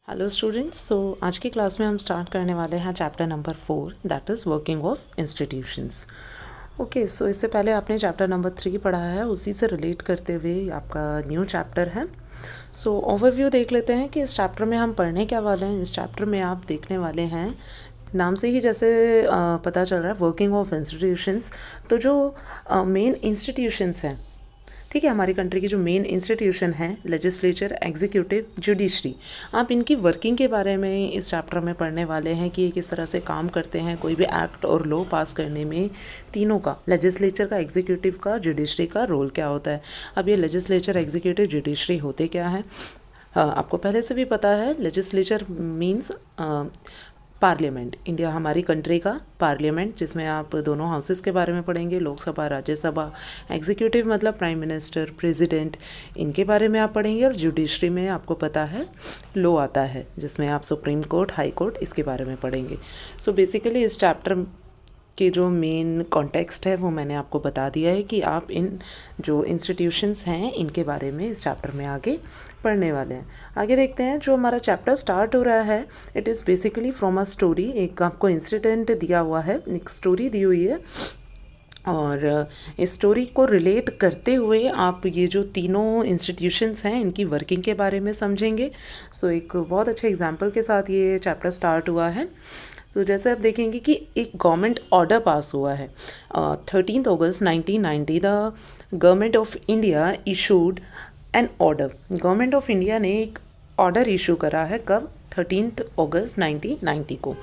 Hello students, आज की class में हम स्टार्ट करने वाले हैं chapter number 4, that is working of institutions. Okay, so इससे पहले आपने चैप्टर नंबर 3 पढ़ा है, उसी से रिलेट करते हुए आपका न्यू चैप्टर है। सो ओवरव्यू देख लेते हैं कि इस चैप्टर में हम पढ़ने क्या वाले हैं। इस चैप्टर में आप देखने वाले हैं, नाम से ही जैसे पता चल रहा है, वर्किंग ऑफ इंस्टीट्यूशंस। तो जो मेन इंस्टीट्यूशंस हैं, ठीक है, हमारी कंट्री की जो मेन इंस्टीट्यूशन है, लेजिस्लेचर, एग्जीक्यूटिव, जुडिशरी, आप इनकी वर्किंग के बारे में इस चैप्टर में पढ़ने वाले हैं कि ये किस तरह से काम करते हैं। कोई भी एक्ट और लॉ पास करने में तीनों का, लेजिस्लेचर का, एग्जीक्यूटिव का, जुडिशरी का रोल क्या होता है। अब ये लेजिस्लेचर, एग्जीक्यूटिव, जुडिशरी होते क्या है, आपको पहले से भी पता है। लेजिस्लेचर मीन्स पार्लियामेंट, इंडिया हमारी कंट्री का पार्लियामेंट, जिसमें आप दोनों हाउसेस के बारे में पढ़ेंगे, लोकसभा, राज्यसभा। एग्जीक्यूटिव मतलब प्राइम मिनिस्टर, प्रेसिडेंट, इनके बारे में आप पढ़ेंगे। और जुडिशरी में आपको पता है लॉ आता है, जिसमें आप सुप्रीम कोर्ट, हाई कोर्ट, इसके बारे में पढ़ेंगे। सो बेसिकली इस चैप्टर के जो मेन कॉन्टेक्स्ट है वो मैंने आपको बता दिया है कि आप इन जो इंस्टीट्यूशंस हैं इनके बारे में इस चैप्टर में आगे पढ़ने वाले हैं। आगे देखते हैं, जो हमारा चैप्टर स्टार्ट हो रहा है, it is basically from a story. एक आपको इंसिडेंट दिया हुआ है, एक स्टोरी दी हुई है, और इस स्टोरी को रिलेट करते हुए आप ये जो तीनों इंस्टीट्यूशंस हैं इनकी वर्किंग के बारे में समझेंगे। सो एक बहुत अच्छे एग्जांपल के साथ ये चैप्टर स्टार्ट हुआ है। तो जैसे आप देखेंगे कि एक गवर्नमेंट ऑर्डर पास हुआ है 13 अगस्त 1990। The government of India issued N order. Government of India ने एक ऑर्डर इशू करा है, कब? 13 अगस्त 1990 को।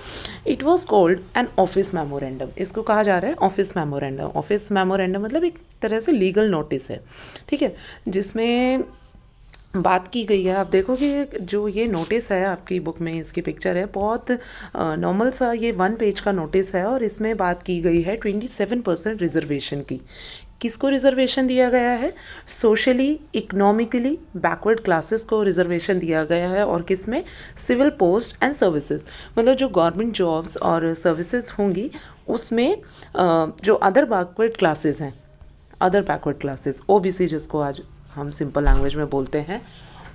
It was called an office memorandum. इसको कहा जा रहा है ऑफिस मेमोरेंडम। ऑफिस मेमोरेंडम मतलब एक तरह से लीगल नोटिस है, ठीक है, जिसमें बात की गई है। आप देखोगे जो ये नोटिस है आपकी बुक में, इसकी पिक्चर है, बहुत नॉर्मल सा ये 1 पेज का नोटिस है, और इसमें बात की गई है 27% रिजर्वेशन की। किसको रिजर्वेशन दिया गया है? सोशली, इकोनॉमिकली बैकवर्ड क्लासेस को रिजर्वेशन दिया गया है। और किस में? सिविल पोस्ट एंड सर्विसेज, मतलब जो गवर्नमेंट जॉब्स और सर्विसेज होंगी उसमें जो अदर बैकवर्ड क्लासेस हैं, अदर बैकवर्ड क्लासेस, ओबीसी जिसको आज हम सिंपल लैंग्वेज में बोलते हैं,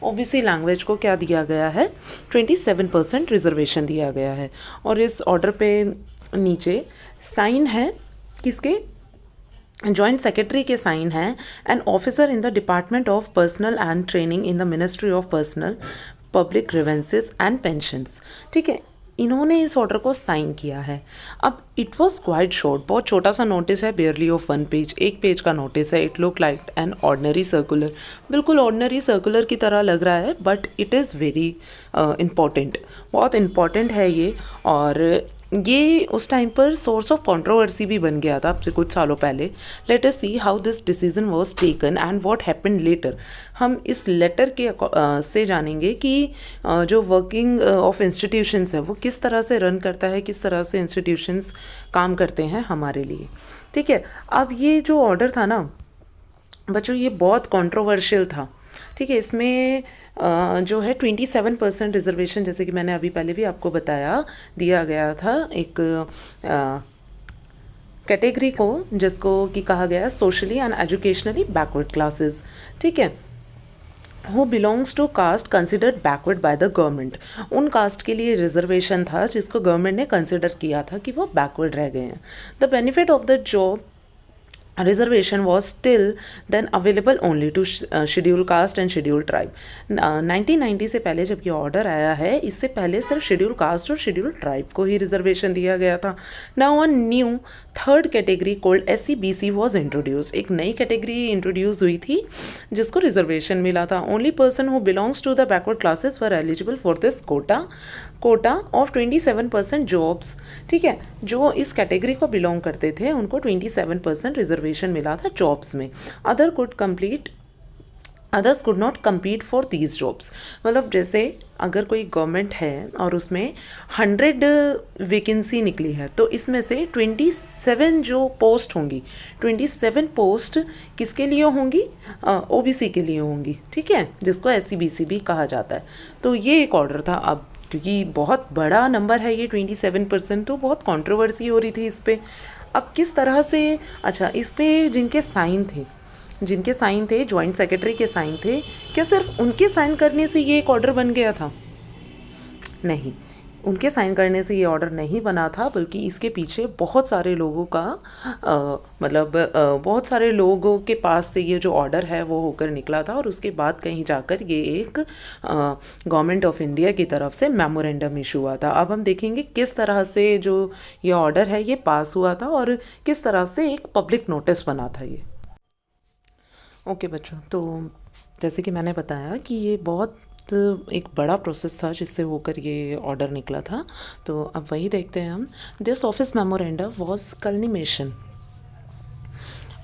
ओबीसी लैंग्वेज को क्या दिया गया है? 27% रिजर्वेशन दिया गया है। और इस ऑर्डर पे नीचे साइन है किसके? जॉइंट सेक्रेटरी के साइन है, an officer in the department of personnel and training in the ministry of personal, public grievances and pensions, ठीक है, इन्होंने इस ऑर्डर को साइन किया है। अब इट वॉज क्वाइट शॉर्ट, बहुत छोटा सा नोटिस है, बेयरली ऑफ 1 पेज, 1 पेज का नोटिस है। It look like an ordinary circular, बिल्कुल ऑर्डनरी सर्कुलर की तरह लग रहा है, but it is very important, बहुत इम्पॉर्टेंट है ये। और ये उस टाइम पर सोर्स ऑफ कंट्रोवर्सी भी बन गया था, अब से कुछ सालों पहले। Let us see how this decision was taken and what happened later. हम इस लेटर के से जानेंगे कि जो वर्किंग ऑफ इंस्टीट्यूशंस है वो किस तरह से रन करता है, किस तरह से इंस्टीट्यूशंस काम करते हैं हमारे लिए, ठीक है। अब ये जो ऑर्डर था ना बच्चों, ये बहुत कंट्रोवर्शियल था, ठीक है। इसमें जो है 27% रिजर्वेशन, जैसे कि मैंने अभी पहले भी आपको बताया, दिया गया था एक कैटेगरी को, जिसको कि कहा गया है socially and educationally backward classes, ठीक है, who belongs to caste considered backward by the government. उन कास्ट के लिए रिजर्वेशन था जिसको गवर्नमेंट ने कंसिडर किया था कि वो बैकवर्ड रह गए हैं। The benefit of the job reservation was still then available only to scheduled caste and scheduled tribe। 1990 से पहले जब ये ऑर्डर आया है, इससे पहले सिर्फ शेड्यूल कास्ट और शेड्यूल ट्राइब को ही रिजर्वेशन दिया गया था। Now one new third category cold SC/BC was introduce. एक नई कैटेगरी इंट्रोड्यूस हुई थी जिसको रिजर्वेशन मिला था। Only person who belongs to the backward classes were eligible for this quota of 27% jobs, ठीक है। जो इस कैटेगरी को बिलोंग करते थे उनको 27% रिजर्वेशन मिला था जॉब्स में। Others could not compete for these jobs. मतलब जैसे अगर कोई गवर्नमेंट है और उसमें 100 वैकेंसी निकली है, तो इसमें से 27 जो पोस्ट होंगी, 27 पोस्ट किसके लिए होंगी? ओबीसी के लिए होंगी, ठीक है, जिसको SC/BC भी कहा जाता है। तो ये एक ऑर्डर था। अब क्योंकि बहुत बड़ा नंबर है ये 27%, तो बहुत कंट्रोवर्सी हो रही थी इस पर। अब किस तरह से, अच्छा, इस पर जिनके साइन थे जॉइंट सेक्रेटरी के साइन थे, क्या सिर्फ उनके साइन करने से ये एक ऑर्डर बन गया था? नहीं, उनके साइन करने से ये ऑर्डर नहीं बना था, बल्कि इसके पीछे बहुत सारे लोगों का बहुत सारे लोगों के पास से ये जो ऑर्डर है वो होकर निकला था, और उसके बाद कहीं जाकर ये एक गवर्नमेंट ऑफ इंडिया की तरफ से मेमोरेंडम इशू हुआ था। अब हम देखेंगे किस तरह से जो ये ऑर्डर है ये पास हुआ था और किस तरह से एक पब्लिक नोटिस बना था ये। ओके बच्चों, तो जैसे कि मैंने बताया कि ये बहुत एक बड़ा प्रोसेस था जिससे होकर ये ऑर्डर निकला था। तो अब वही देखते हैं हम। This office memorandum was culmination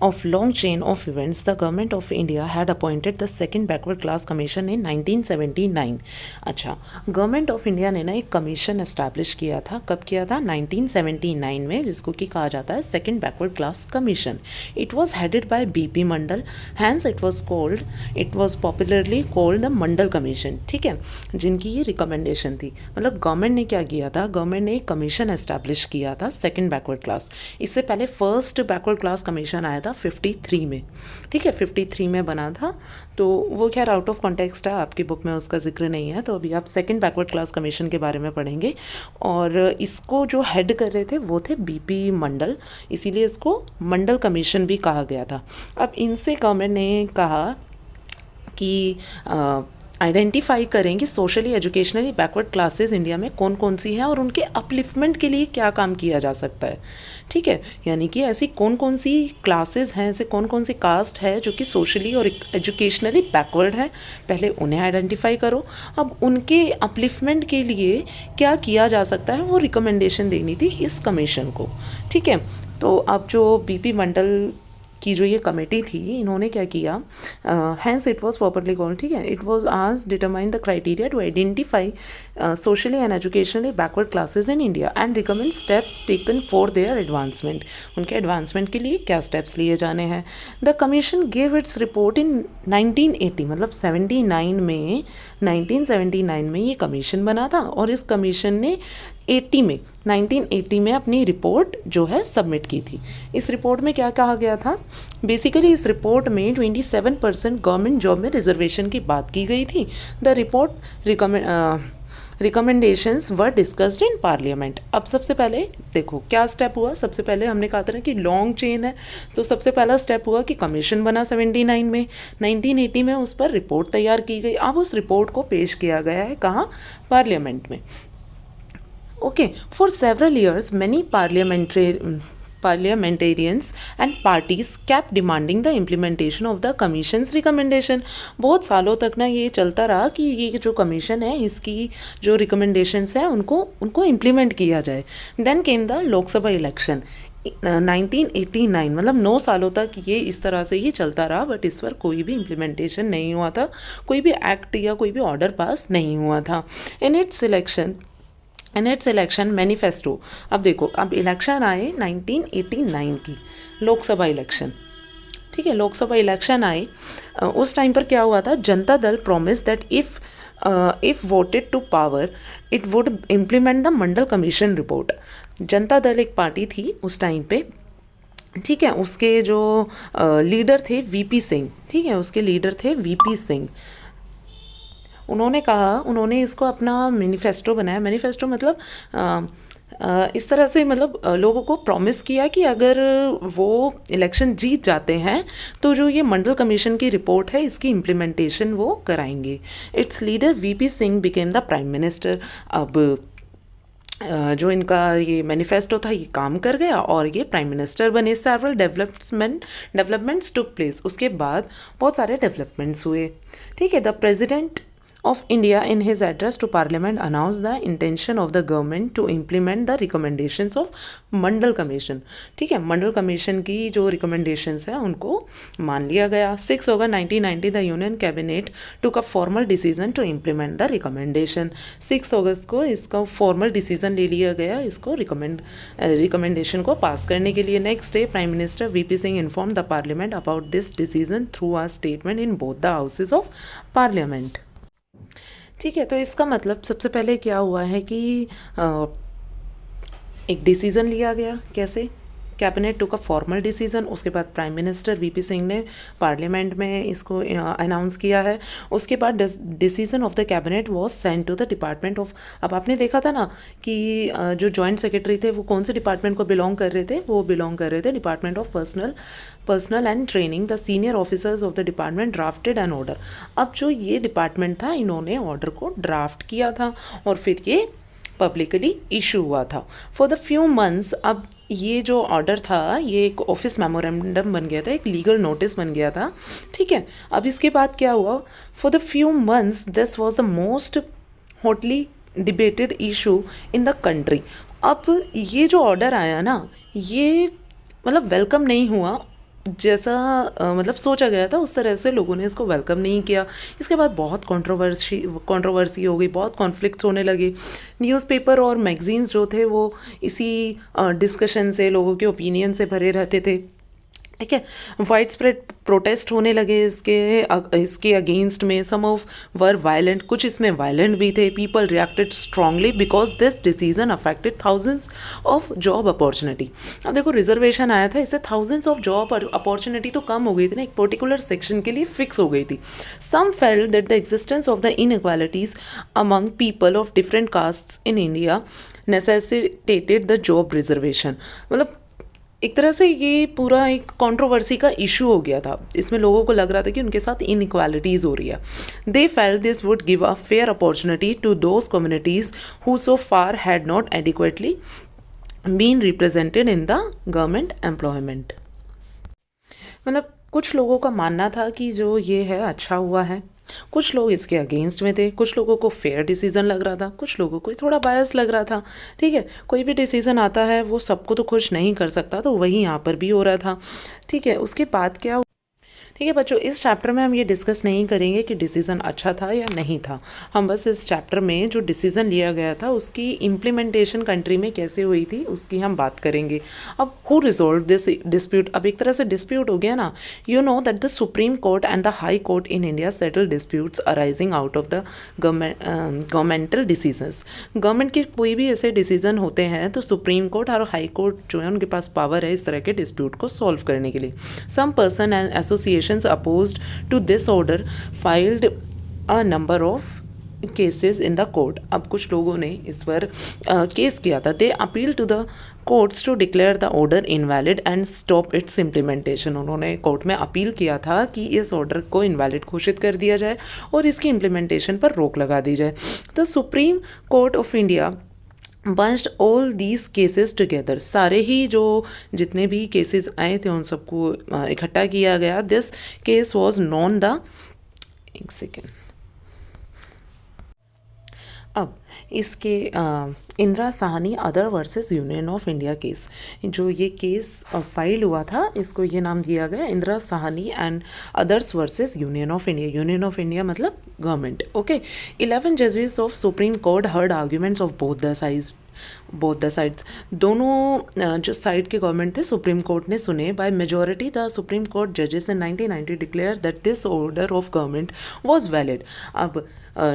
of long chain of events. The government of India had appointed the second backward class commission in 1979. अच्छा, गवर्नमेंट ऑफ इंडिया ने ना एक कमीशन एस्टैब्लिश किया था। कब किया था? 1979 में, जिसको कि कहा जाता है second backward class commission. It was headed by BP Mandal, hence it was popularly called the Mandal commission. ठीक है, जिनकी ये रिकमेंडेशन थी। मतलब गवर्नमेंट ने क्या किया था? गवर्नमेंट ने एक कमीशन एस्टैब्लिश किया था सेकंड बैकवर्ड क्लास। इससे पहले फर्स्ट बैकवर्ड क्लास कमीशन आया था 53 में। ठीक है, 53 में बना था। तो वो खैर आउट ऑफ कॉन्टेक्स्ट है, आपकी बुक में उसका जिक्र नहीं है। तो अभी आप सेकंड बैकवर्ड क्लास कमीशन के बारे में पढ़ेंगे। और इसको जो हेड कर रहे थे वो थे बीपी मंडल, इसीलिए इसको मंडल कमीशन भी कहा गया था। अब इनसे गवर्नमेंट ने कहा कि आइडेंटिफाई करें कि socially educationally backward classes India में कौन कौन सी हैं और उनके अपलिफ्टमेंट के लिए क्या काम किया जा सकता है। ठीक है, यानी कि ऐसी कौन कौन सी क्लासेस हैं, ऐसे कौन कौन सी कास्ट है जो कि सोशली और एजुकेशनली बैकवर्ड है, पहले उन्हें आइडेंटिफाई करो। अब उनके अपलिफ्टमेंट के लिए क्या किया जा सकता है वो रिकमेंडेशन देनी थी इस कमीशन को। ठीक है, तो अब जो बीपी मंडल की जो ये कमेटी थी, इन्होंने क्या किया? Hence it was properly called. ठीक है, इट वाज आज determine the criteria to identify socially and educationally backward classes in India and recommend steps taken for their advancement. उनके एडवांसमेंट के लिए क्या स्टेप्स लिए जाने हैं। The commission gave its report in 1980, मतलब 79 में, 1979 में ये कमीशन बना था। और इस कमीशन ने 1980 में अपनी रिपोर्ट जो है सबमिट की थी। इस रिपोर्ट में क्या कहा गया था? बेसिकली इस रिपोर्ट में 27% गवर्नमेंट जॉब में रिजर्वेशन की बात की गई थी। The report recommendations were discussed in parliament. अब सबसे पहले देखो क्या स्टेप हुआ। सबसे पहले हमने कहा था ना कि लॉन्ग चेन है, तो सबसे पहला स्टेप हुआ कि कमीशन बना 79 में, 1980 में उस पर रिपोर्ट तैयार की गई। अब उस रिपोर्ट को पेश किया गया है कहाँ? पार्लियामेंट में। Okay, for several years, many parliamentarians and parties kept demanding the implementation of the commission's recommendation. बहुत सालों तक ना ये चलता रहा कि ये जो कमीशन है इसकी जो रिकमेंडेशंस है उनको इम्प्लीमेंट किया जाए। Then came the Lok Sabha election 1989, मतलब 9 सालों तक ये इस तरह से ही चलता रहा, बट इस पर कोई भी इम्प्लीमेंटेशन नहीं हुआ था, कोई भी एक्ट या कोई भी ऑर्डर पास नहीं हुआ था। In its election manifesto. अब देखो, अब इलेक्शन आए 1989 की, लोकसभा इलेक्शन। ठीक है, लोकसभा इलेक्शन आए। उस टाइम पर क्या हुआ था? Janata Dal promise that if voted to power it would implement the Mandal commission report. Janata Dal एक पार्टी थी उस टाइम पे। ठीक है, उसके जो लीडर थे वीपी सिंह। ठीक है, उसके लीडर थे वीपी सिंह। उन्होंने इसको अपना मैनिफेस्टो बनाया। मैनिफेस्टो मतलब इस तरह से, मतलब लोगों को प्रॉमिस किया कि अगर वो इलेक्शन जीत जाते हैं तो जो ये मंडल कमीशन की रिपोर्ट है इसकी इम्प्लीमेंटेशन वो कराएंगे। It's leader VP Singh became the prime minister. अब जो इनका ये मैनिफेस्टो था ये काम कर गया और ये प्राइम मिनिस्टर बने। Several developments took place. उसके बाद बहुत सारे डेवलपमेंट्स हुए। ठीक है, the president of India in his address to Parliament announced the intention of the government to implement the recommendations of Mandal commission. ठीक है, मंडल कमीशन की जो रिकमेंडेशंस हैं उनको मान लिया गया। 6 August 1990 the union cabinet took a formal decision to implement the recommendation. 6 अगस्त को इसका फॉर्मल डिसीजन ले लिया गया इसको रिकमेंडेशन को पास करने के लिए। Next day prime minister VP Singh inform the parliament about this decision through a statement in both the houses of parliament. ठीक है, तो इसका मतलब सबसे पहले क्या हुआ है कि एक डिसीज़न लिया गया। कैसे? Cabinet took a formal decision, उसके बाद प्राइम मिनिस्टर वीपी सिंह ने पार्लियामेंट में इसको अनाउंस किया है। उसके बाद decision of the cabinet was send to the department of, अब आपने देखा था ना कि जो जॉइंट सेक्रेटरी थे वो कौन से डिपार्टमेंट को बिलोंग कर रहे थे, वो बिलोंग कर रहे थे department of personnel and training. The senior officers of the department drafted an order. अब जो ये डिपार्टमेंट था इन्होंने ऑर्डर को ड्राफ्ट किया था और फिर ये पब्लिकली इशू हुआ था फॉर द फ्यू मंथ्स। अब ये जो ऑर्डर था ये एक ऑफिस मेमोरेंडम बन गया था, एक लीगल नोटिस बन गया था, ठीक है। अब इसके बाद क्या हुआ, for the few months this was the most hotly debated issue in the country. अब ये जो ऑर्डर आया ना ये मतलब वेलकम नहीं हुआ, जैसा मतलब सोचा गया था उस तरह से लोगों ने इसको वेलकम नहीं किया। इसके बाद बहुत कंट्रोवर्सी हो गई, बहुत कॉन्फ्लिक्ट्स होने लगे। न्यूज़पेपर और मैगजीन्स जो थे वो इसी डिस्कशन से, लोगों के ओपिनियन से भरे रहते थे, ठीक है। वाइड स्प्रेड प्रोटेस्ट होने लगे इसके अगेंस्ट में। सम ऑफ वर वायलेंट, कुछ इसमें वायलेंट भी थे। People reacted strongly because this decision affected thousands of job opportunity. अब देखो रिजर्वेशन आया था, इससे थाउजेंड्स ऑफ जॉब अपॉर्चुनिटी तो कम हो गई थी ना, एक पर्टिकुलर सेक्शन के लिए फिक्स हो गई थी। Some felt that the existence of the inequalities among people of different castes in India necessitated the job reservation. मतलब एक तरह से ये पूरा एक कंट्रोवर्सी का इशू हो गया था। इसमें लोगों को लग रहा था कि उनके साथ इनइक्वालिटीज़ हो रही है। They felt this would give a fair opportunity to those communities who so far had not adequately been represented in the government employment. मतलब कुछ लोगों का मानना था कि जो ये है अच्छा हुआ है, कुछ लोग इसके अगेंस्ट में थे, कुछ लोगों को फेयर डिसीजन लग रहा था, कुछ लोगों को थोड़ा बायस लग रहा था, ठीक है। कोई भी डिसीजन आता है वो सबको तो खुश नहीं कर सकता, तो वही यहाँ पर भी हो रहा था, ठीक है। उसके बाद क्या, ठीक है बच्चों, इस चैप्टर में हम ये डिस्कस नहीं करेंगे कि डिसीज़न अच्छा था या नहीं था। हम बस इस चैप्टर में जो डिसीज़न लिया गया था उसकी इम्प्लीमेंटेशन कंट्री में कैसे हुई थी उसकी हम बात करेंगे। अब हु रिजोल्व दिस डिस्प्यूट, अब एक तरह से डिस्प्यूट हो गया ना। You know that the supreme court and the high court in India settle disputes arising out of the governmental decisions. Government के कोई भी ऐसे डिसीजन होते हैं तो सुप्रीम कोर्ट और हाई कोर्ट जो है उनके पास पावर है इस तरह के डिस्प्यूट को सॉल्व करने के लिए। Some person and association opposed to this order filed a number of cases in the court। अब कुछ लोगों ने इस पर केस किया था। they appealed to the courts to declare the order invalid and stop its implementation। उन्होंने court में अपील किया था कि इस ऑर्डर को इनवैलिड घोषित कर दिया जाए और इसकी इम्प्लीमेंटेशन पर रोक लगा दी जाए। The supreme Court of India bunched all these cases together. सारे ही जो जितने भी केसेस आए थे उन सबको इकट्ठा किया गया। This case was known the, एक सेकेंड, अब इसके Indira Sahni other versus union of India case, जो ये केस फाइल हुआ था इसको ये नाम दिया गया Indira Sahni and others versus union of India. Union of India मतलब गवर्नमेंट, ओके। 11 जजेस of supreme court heard arguments of both the sides. दोनों जो साइड के गवर्नमेंट थे सुप्रीम कोर्ट ने सुने। By majority the supreme court जजेस इन 1990 declare that this order of government was valid. अब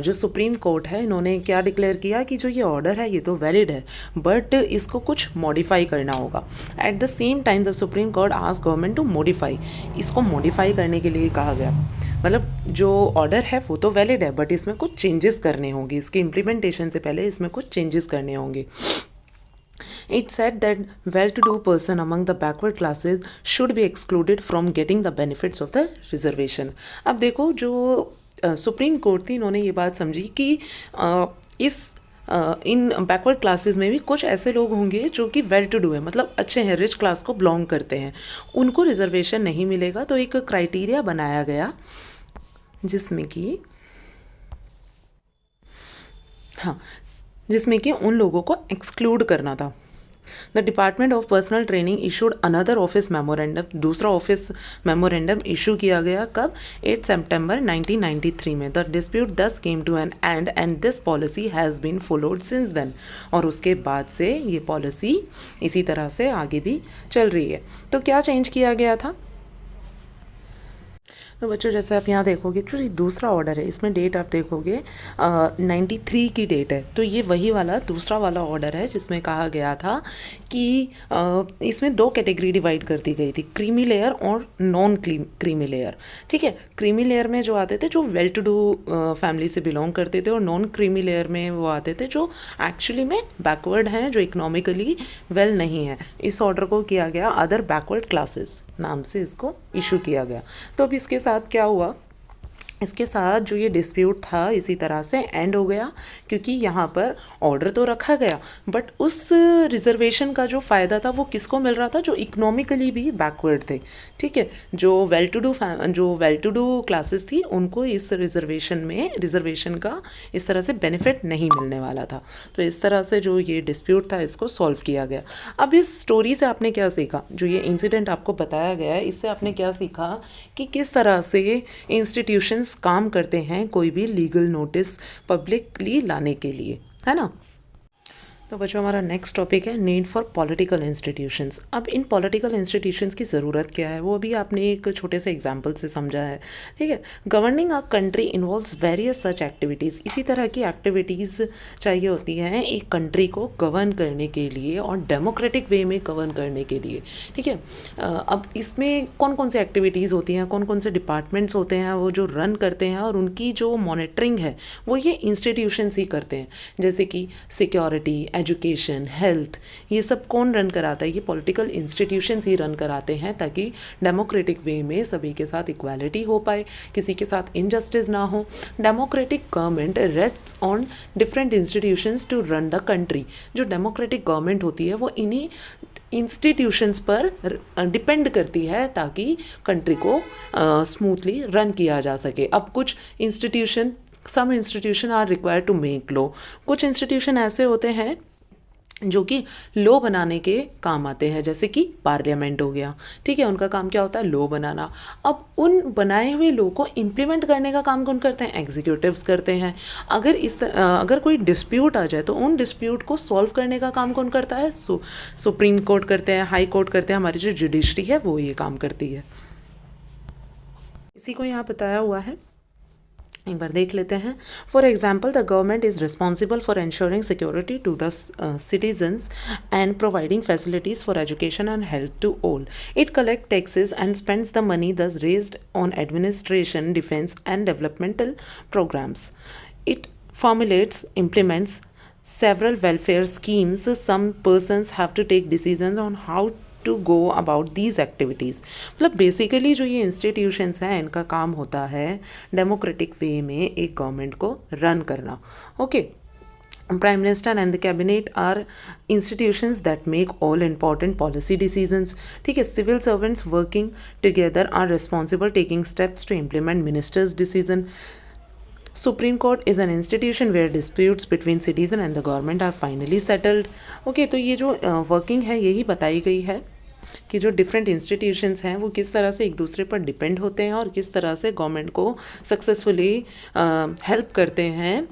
जो सुप्रीम कोर्ट है इन्होंने क्या डिक्लेयर किया कि जो ये ऑर्डर है ये तो वैलिड है बट इसको कुछ मॉडिफाई करना होगा। At the same time the supreme court asked government to modify, इसको मॉडिफाई करने के लिए कहा गया। मतलब जो ऑर्डर है वो तो वैलिड है बट इसमें कुछ चेंजेस करने होंगे, इसकी इम्प्लीमेंटेशन से पहले इसमें कुछ चेंजेस करने होंगे। It said that well-to-do person among the backward classes should be excluded from getting the benefits of the reservation। अब देखो जो सुप्रीम कोर्ट थी इन्होंने ये बात समझी कि इन बैकवर्ड क्लासेस में भी कुछ ऐसे लोग होंगे जो कि वेल टू डू है, मतलब अच्छे हैं, रिच क्लास को बिलोंग करते हैं, उनको रिजर्वेशन नहीं मिलेगा। तो एक क्राइटेरिया बनाया गया जिसमें कि उन लोगों को एक्सक्लूड करना था। The department of personal training issued another office memorandum, दूसरा ऑफिस मेमोरेंडम इशू किया गया कब, 8 सितंबर 1993 में। The dispute thus came to an end this policy has been followed since then. और उसके बाद से ये पॉलिसी इसी तरह से आगे भी चल रही है। तो क्या चेंज किया गया था, तो बच्चों जैसे आप यहाँ देखोगे जो ये दूसरा ऑर्डर है इसमें डेट आप देखोगे 93 की डेट है, तो ये वही वाला दूसरा वाला ऑर्डर है जिसमें कहा गया था कि इसमें दो कैटेगरी डिवाइड कर दी गई थी, क्रीमी लेयर और नॉन क्रीमी लेयर। ठीक है, क्रीमी लेयर में जो आते थे जो वेल टू डू फैमिली से बिलोंग करते थे, और नॉन क्रीमी लेयर में वो आते थे जो एक्चुअली में बैकवर्ड हैं, जो इकोनॉमिकली वेल नहीं है। इस ऑर्डर को किया गया अदर बैकवर्ड क्लासेस नाम से इसको इशू किया गया। तो अब इसके साथ क्या हुआ, इसके साथ जो ये डिस्प्यूट था इसी तरह से एंड हो गया, क्योंकि यहाँ पर ऑर्डर तो रखा गया बट उस रिजर्वेशन का जो फ़ायदा था वो किसको मिल रहा था, जो इकोनॉमिकली भी बैकवर्ड थे। ठीक है, जो वेल टू डू क्लासेस थी उनको इस रिजर्वेशन का इस तरह से बेनिफिट नहीं मिलने वाला था। तो इस तरह से जो ये डिस्प्यूट था इसको सॉल्व किया गया। अब इस स्टोरी से आपने क्या सीखा, जो ये इंसिडेंट आपको बताया गया है इससे आपने क्या सीखा कि किस तरह से इंस्टीट्यूशंस काम करते हैं कोई भी लीगल नोटिस पब्लिकली लाने के लिए, है ना। तो बच्चों हमारा नेक्स्ट टॉपिक है नीड फॉर पॉलिटिकल इंस्टीट्यूशंस। अब इन पॉलिटिकल इंस्टीट्यूशंस की ज़रूरत क्या है वो अभी आपने एक छोटे से एग्जांपल से समझा है। ठीक है, governing a country involves various such activities. इसी तरह की एक्टिविटीज़ चाहिए होती हैं एक कंट्री को गवर्न करने के लिए और डेमोक्रेटिक वे में गवर्न करने के लिए। ठीक है, अब इसमें कौन कौन सी एक्टिविटीज़ होती हैं, कौन कौन से डिपार्टमेंट्स होते हैं वो जो रन करते हैं, और उनकी जो मॉनिटरिंग है वो ये इंस्टीट्यूशंस ही करते हैं। जैसे कि सिक्योरिटी, एजुकेशन, हेल्थ, ये सब कौन रन कराता है, ये पॉलिटिकल इंस्टीट्यूशंस ही रन कराते हैं, ताकि डेमोक्रेटिक वे में सभी के साथ इक्वालिटी हो पाए, किसी के साथ इनजस्टिस ना हो। Democratic government rests on different institutions to run the country. जो डेमोक्रेटिक गवर्नमेंट होती है वो इन्हीं इंस्टीट्यूशंस पर डिपेंड करती है ताकि कंट्री को स्मूथली रन किया जा सके। अब कुछ some institution are required to make law. कुछ इंस्टीट्यूशन ऐसे होते हैं जो कि लॉ बनाने के काम आते हैं, जैसे कि पार्लियामेंट हो गया। ठीक है, उनका काम क्या होता है, लॉ बनाना। अब उन बनाए हुए लॉ को इम्प्लीमेंट करने का काम कौन करते हैं, एग्जीक्यूटिव्स करते हैं। अगर कोई डिस्प्यूट आ जाए तो उन डिस्प्यूट को सॉल्व करने का काम कौन करता है, सुप्रीम कोर्ट करते हैं, हाई कोर्ट करते हैं, हमारी जो जुडिशरी है वो ये काम करती है। इसी को यहाँ बताया हुआ है, एक बार देख लेते हैं। For example, the government is responsible for ensuring security to the citizens and providing facilities for education and health to all. It collects taxes and spends the money thus raised on administration, defense and developmental programs. It formulates, implements several welfare schemes. Some persons have to take decisions on how to go about these activities. मतलब basically जो ये institutions हैं इनका काम होता है democratic वे में एक गवर्नमेंट को रन करना। Okay, Prime Minister and the Cabinet are institutions that make all important policy decisions. ठीक है, civil servants working together are responsible taking steps to implement ministers' decision. Supreme Court is an institution where disputes between citizen and the government are finally settled. Okay, तो ये जो working है यही बताई गई है कि जो डिफरेंट इंस्टीट्यूशंस हैं वो किस तरह से एक दूसरे पर डिपेंड होते हैं और किस तरह से गवर्नमेंट को सक्सेसफुली हेल्प करते हैं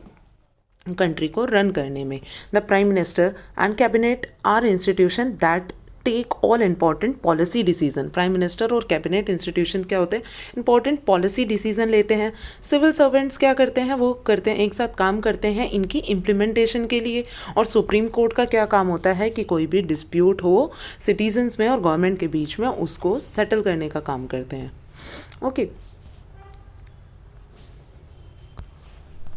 कंट्री को रन करने में। The prime minister and cabinet are institution that take all important policy decision. Prime minister और कैबिनेट इंस्टीट्यूशन क्या होते हैं, इंपॉर्टेंट पॉलिसी डिसीजन लेते हैं। सिविल सर्वेंट्स क्या करते हैं, वो करते हैं एक साथ काम करते हैं इनकी इम्प्लीमेंटेशन के लिए। और सुप्रीम कोर्ट का क्या काम होता है कि कोई भी डिस्प्यूट हो सिटीजन्स में और गवर्नमेंट के बीच में उसको सेटल करने का काम करते हैं। ओके,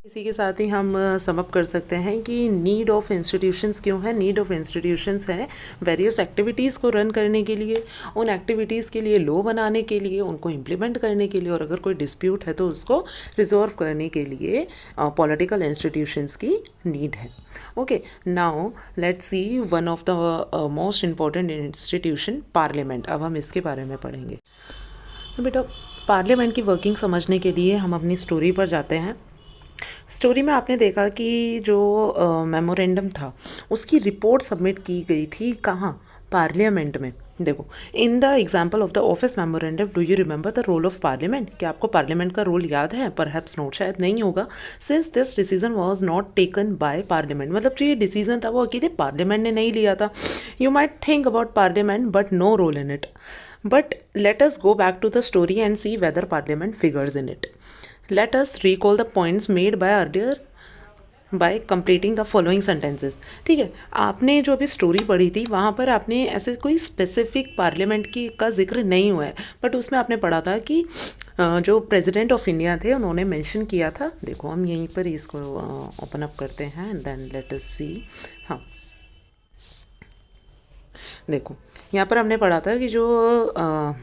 इसी के साथ ही हम सम अप कर सकते हैं कि नीड ऑफ इंस्टीट्यूशंस क्यों है। नीड ऑफ इंस्टीट्यूशंस है वेरियस एक्टिविटीज़ को रन करने के लिए, उन एक्टिविटीज़ के लिए लॉ बनाने के लिए, उनको इम्प्लीमेंट करने के लिए, और अगर कोई डिस्प्यूट है तो उसको रिजॉल्व करने के लिए पॉलिटिकल इंस्टीट्यूशंस की नीड है। Okay, now let's see one of the most important institution, parliament. अब हम इसके बारे में पढ़ेंगे। तो बेटा पार्लियामेंट की वर्किंग समझने के लिए हम अपनी स्टोरी पर जाते हैं। स्टोरी में आपने देखा कि जो मेमोरेंडम था उसकी रिपोर्ट सबमिट की गई थी कहाँ, पार्लियामेंट में। देखो, in the example of the office memorandum do you remember the role of parliament. क्या आपको पार्लियामेंट का रोल याद है, परहैप्स नोट, शायद नहीं होगा। Since this decision was not taken by parliament, मतलब जो ये डिसीजन था वो अकेले पार्लियामेंट ने नहीं लिया था। You might think about parliament but no role in it. But let us go back to the story and see whether parliament figures in it. Let us recall the points made by earlier bye completing the following sentences. ठीक है, आपने जो अभी story पढ़ी थी वहाँ पर आपने ऐसे कोई स्पेसिफिक पार्लियामेंट की का जिक्र नहीं हुआ है, बट उसमें आपने पढ़ा था कि जो प्रेसिडेंट ऑफ इंडिया थे उन्होंने मेंशन किया था। देखो हम यहीं पर इसको ओपन अप करते हैं एंड देन लेट अस सी। हाँ देखो यहाँ पर हमने पढ़ा था कि जो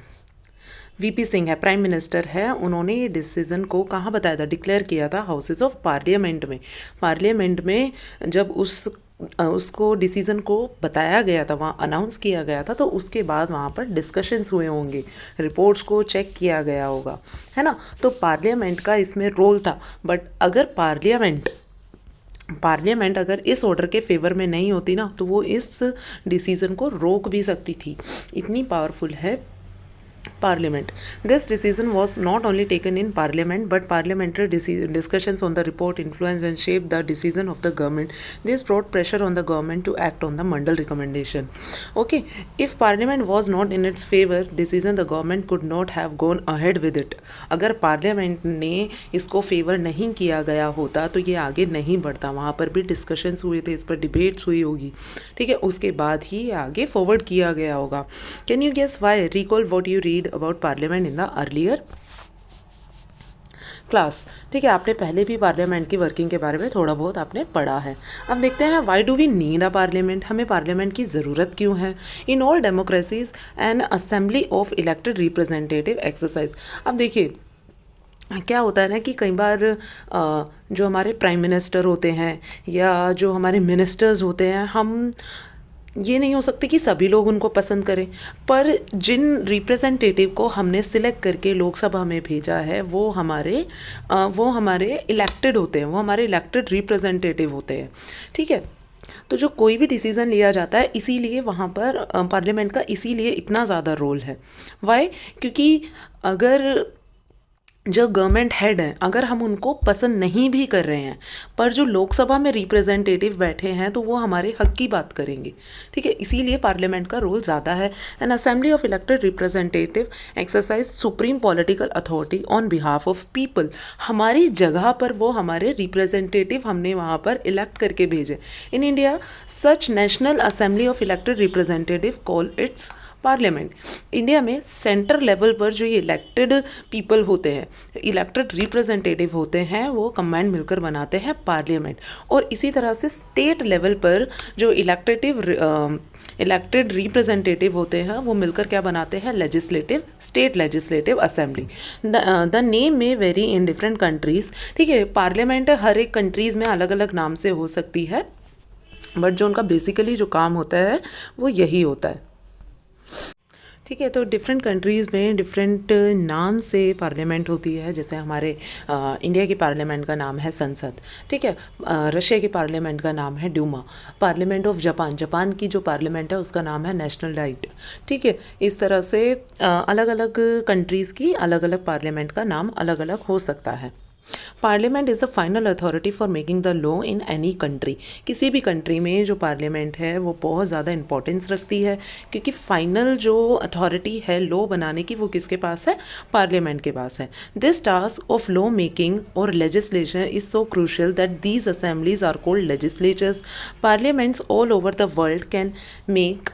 वीपी सिंह है, प्राइम मिनिस्टर है, उन्होंने ये डिसीज़न को कहाँ बताया था, डिक्लेयर किया था हाउसेस ऑफ पार्लियामेंट में। पार्लियामेंट में जब उसको डिसीज़न को बताया गया था, वहाँ अनाउंस किया गया था, तो उसके बाद वहाँ पर डिस्कशंस हुए होंगे, रिपोर्ट्स को चेक किया गया होगा, है ना। तो पार्लियामेंट का इसमें रोल था। बट अगर पार्लियामेंट अगर इस ऑर्डर के फेवर में नहीं होती ना, तो वो इस डिसीज़न को रोक भी सकती थी। इतनी पावरफुल है Parliament. This decision was not only taken in Parliament, but parliamentary discussions on the report influenced and shaped the decision of the government. This brought pressure on the government to act on the Mandal recommendation. Okay, if Parliament was not in its favor decision, the government could not have gone ahead with it. अगर parliament ने इसको favour नहीं किया गया होता तो ये आगे नहीं बढ़ता। वहाँ पर भी डिस्कशंस हुए थे, इस पर डिबेट्स हुई होगी, ठीक है, उसके बाद ही ये आगे फॉरवर्ड किया गया होगा। Can you guess why? Recall what you read about parliament in the earlier class. ठीक है, आपने पहले भी पार्लियामेंट की वर्किंग के बारे में थोड़ा बहुत आपने पढ़ा है। अब देखते हैं why do we need a parliament, हमें पार्लियामेंट की ज़रूरत क्यों है। In all democracies an assembly of elected representative exercise. अब देखिए क्या होता है ना कि कई बार जो हमारे प्राइम मिनिस्टर होते हैं या जो हमारे मिनिस्टर्स होते हैं, हम ये नहीं हो सकते कि सभी लोग उनको पसंद करें, पर जिन रिप्रेजेंटेटिव को हमने सिलेक्ट करके लोकसभा में भेजा है वो हमारे इलेक्टेड होते हैं, वो हमारे इलेक्टेड रिप्रेजेंटेटिव होते हैं। ठीक है, तो जो कोई भी डिसीज़न लिया जाता है, इसीलिए वहाँ पर पार्लियामेंट का इसीलिए इतना ज़्यादा रोल है। वाई? क्योंकि अगर जो गवर्नमेंट हेड हैं, अगर हम उनको पसंद नहीं भी कर रहे हैं, पर जो लोकसभा में रिप्रेजेंटेटिव बैठे हैं तो वो हमारे हक की बात करेंगे। ठीक है, इसीलिए पार्लियामेंट का रोल ज़्यादा है। N assembly of elected representative exercise supreme political authority on behalf of people. हमारी जगह पर वो हमारे रिप्रेजेंटेटिव हमने वहाँ पर इलेक्ट करके भेजे। In India such national assembly of elected representative call it's parliament. India में सेंटर लेवल पर जो ये इलेक्टेड पीपल होते हैं, इलेक्टेड रिप्रेजेंटेटिव होते हैं, वो कंबाइंड मिलकर बनाते हैं पार्लियामेंट। और इसी तरह से स्टेट लेवल पर जो इलेक्टेड रिप्रेजेंटेटिव होते हैं वो मिलकर क्या बनाते हैं? State legislative assembly. The name में वेरी इन डिफरेंट कंट्रीज। ठीक है, पार्लियामेंट हर एक कंट्रीज़ में अलग अलग नाम से हो सकती है, बट जो उनका बेसिकली जो काम होता है वो यही होता है। ठीक है, तो डिफरेंट कंट्रीज़ में डिफरेंट नाम से पार्लियामेंट होती है। जैसे हमारे इंडिया की पार्लियामेंट का नाम है संसद। ठीक है, रशिया की पार्लियामेंट का नाम है ड्यूमा। पार्लियामेंट ऑफ जापान की जो पार्लियामेंट है उसका नाम है नेशनल डाइट। ठीक है, इस तरह से अलग अलग कंट्रीज़ की अलग अलग पार्लियामेंट का नाम अलग अलग हो सकता है। Parliament is the final authority for making the law in any country. किसी भी कंट्री में जो पार्लियामेंट है वो बहुत ज़्यादा इंपॉर्टेंस रखती है, क्योंकि फाइनल जो अथॉरिटी है लॉ बनाने की वो किसके पास है? पार्लियामेंट के पास है। This task of law making और legislation is so crucial that these assemblies are called legislatures. Parliaments all over the world can make,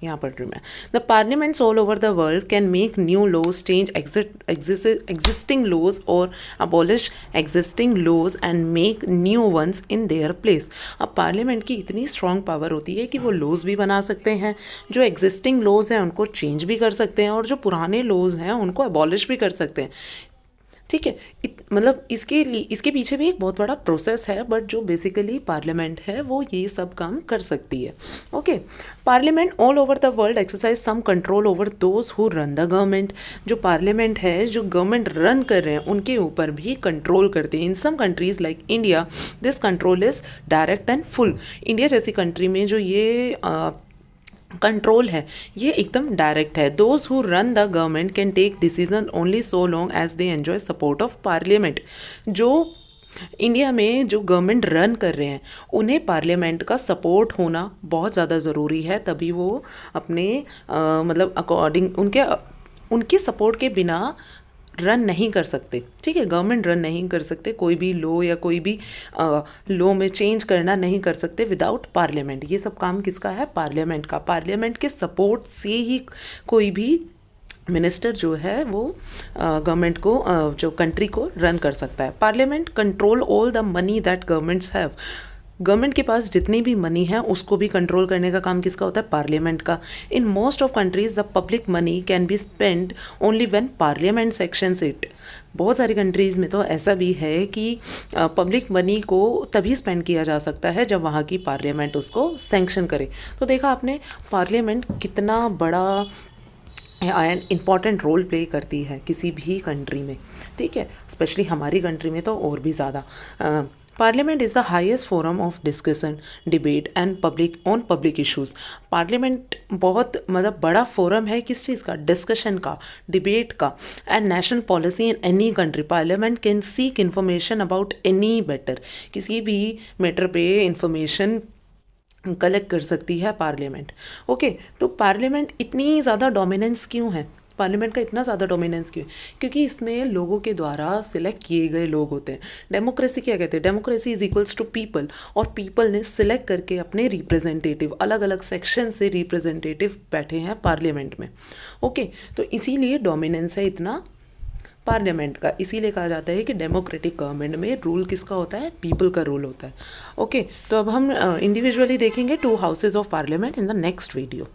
यहाँ पढ़ रही मैं, the parliaments all over the world can make new laws, change existing laws और abolish existing laws and make new ones in their place. अब parliament की इतनी strong power होती है कि वो लॉज भी बना सकते हैं, जो एग्जिस्टिंग लॉज हैं उनको चेंज भी कर सकते हैं, और जो पुराने लॉज हैं उनको अबॉलिश भी कर सकते हैं। ठीक है, मतलब इसके पीछे भी एक बहुत बड़ा प्रोसेस है, बट जो बेसिकली पार्लियामेंट है वो ये सब काम कर सकती है। Okay, parliament all over the world exercise some control over those who run the government. जो पार्लियामेंट है, जो गवर्नमेंट रन कर रहे हैं उनके ऊपर भी कंट्रोल करते हैं। In some countries like India this control is direct and full. India जैसी कंट्री में जो ये कंट्रोल है ये एकदम डायरेक्ट है। Those who run the government can take decision only so long as they enjoy support of parliament. जो India में जो गवर्नमेंट रन कर रहे हैं उन्हें पार्लियामेंट का सपोर्ट होना बहुत ज़्यादा ज़रूरी है, तभी वो अपने मतलब अकॉर्डिंग उनके सपोर्ट के बिना रन नहीं कर सकते। ठीक है, गवर्नमेंट रन नहीं कर सकते, कोई भी लॉ या कोई भी लॉ में चेंज करना नहीं कर सकते विदाउट पार्लियामेंट। ये सब काम किसका है? पार्लियामेंट का। पार्लियामेंट के सपोर्ट से ही कोई भी मिनिस्टर जो है वो गवर्नमेंट को जो कंट्री को रन कर सकता है। Parliament control all the money that governments have. Government के पास जितनी भी मनी है उसको भी कंट्रोल करने का काम किसका होता है? पार्लियामेंट का। In most of countries the public money can be spend only when parliament sections it. बहुत सारी कंट्रीज़ में तो ऐसा भी है कि पब्लिक मनी को तभी स्पेंड किया जा सकता है जब वहाँ की पार्लियामेंट उसको सैंक्शन करे। तो देखा आपने पार्लियामेंट कितना बड़ा एंड इम्पॉर्टेंट रोल प्ले करती है किसी भी कंट्री में। ठीक है, स्पेशली हमारी कंट्री में तो और भी ज़्यादा। Parliament is the highest forum of discussion, debate and public issues. Parliament बहुत मतलब बड़ा फोरम है किस चीज़ का? डिस्कशन का, डिबेट का and national policy in any country. Parliament can seek information about any matter. किसी भी मैटर पे इंफॉर्मेशन कलेक्ट कर सकती है पार्लियामेंट। ओके, तो पार्लियामेंट इतनी ज़्यादा डोमिनेंस क्यों है? पार्लियामेंट का इतना ज़्यादा डोमिनेंस क्यों है? क्योंकि इसमें लोगों के द्वारा सिलेक्ट किए गए लोग होते हैं। डेमोक्रेसी क्या कहते हैं? Democracy is equals to people, और पीपल ने सिलेक्ट करके अपने रिप्रेजेंटेटिव, अलग अलग सेक्शन से रिप्रेजेंटेटिव बैठे हैं पार्लियामेंट में। ओके, तो इसीलिए डोमिनेंस है इतना पार्लियामेंट का। इसीलिए कहा जाता है कि डेमोक्रेटिक गवर्नमेंट में रूल किसका होता है? पीपल का रूल होता है। ओके, तो अब हम इंडिविजुअली देखेंगे to houses of parliament in the next video.